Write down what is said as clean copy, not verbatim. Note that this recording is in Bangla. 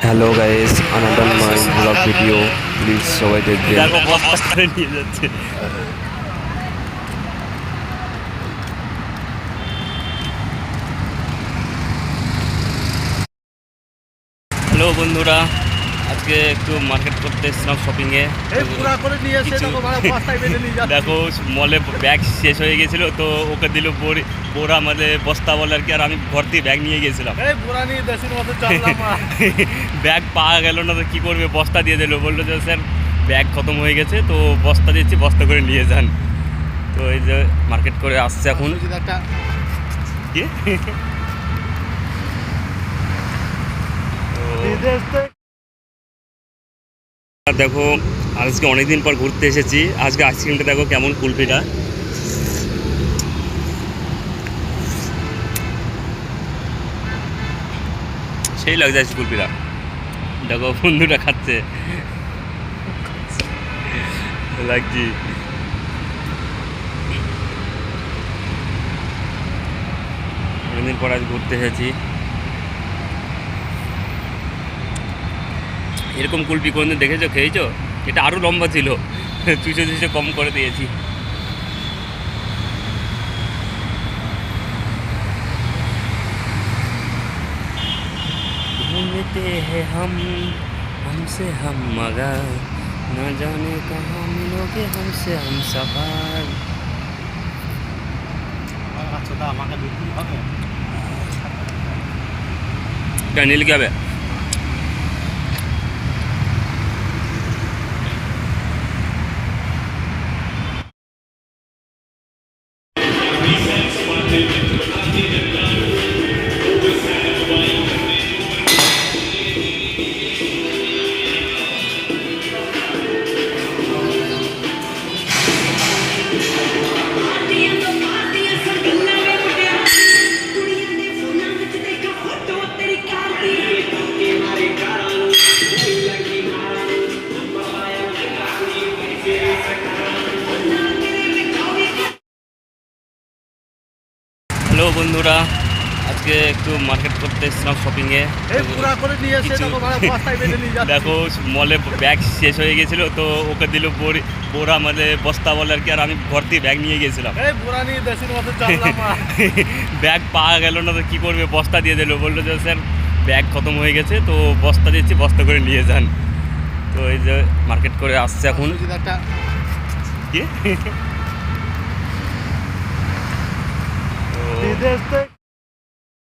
Hello guys, another my blog video, please সবাই দেখবেন। দেখো বস্তা করে নিয়ে যাচ্ছে। হ্যালো বন্ধুরা, আজকে একটু মার্কেট করতে এসেছিলাম শপিংয়ে। দেখো মলে ব্যাগ শেষ হয়ে গেছিলো, তো ওকে দিল বোরা মানে বস্তা বলে আর কি। আর আমি ভর্তি ব্যাগ নিয়ে গেছিলাম, ব্যাগ পাওয়া গেল না তো কী করবে, বস্তা দিয়ে দিল। বললো যে স্যার ব্যাগ খতম হয়ে গেছে, তো বস্তা দিচ্ছি, বস্তা করে নিয়ে যান। তো এই যে মার্কেট করে আসছে এখন। কি দেখো, আজকে অনেকদিন পর ঘুরতে এসেছি। আজকে আইসক্রিমটা দেখো কেমন, কুলফিটা সেই লাগছে। আইসক্রিম কুলফিটা দেখো, বন্ধুটা খাচ্ছে, লাগছি। অনেকদিন পর আজ ঘুরতে এসেছি। এরকম কুলফি কোনদিন দেখেছো, খেয়েছো? এটা আরও লম্বা ছিল, চুষে চুষে কম করে দিয়েছি। घूमते हैं हमसे हम मगर न जाने कहाँ मिलोगे हमसे हम सफर। क्या नील क्या है? হ্যালো বন্ধুরা, আজকে একটু মার্কেট করতে এসেছিলাম শপিংয়ে। দেখো মলে ব্যাগ শেষ হয়ে গেছিলো, তো ওকে দিল বোরা মানে বস্তা বলে আর কি। আর আমি ভর্তি ব্যাগ নিয়ে গেছিলাম, ব্যাগ পাওয়া গেল না তো কী করবে, বস্তা দিয়ে দিল। বললো যে স্যার ব্যাগ খতম হয়ে গেছে, তো বস্তা দিচ্ছি, বস্তা করে নিয়ে যান। তো এই যে মার্কেট করে আসছে এখন। কি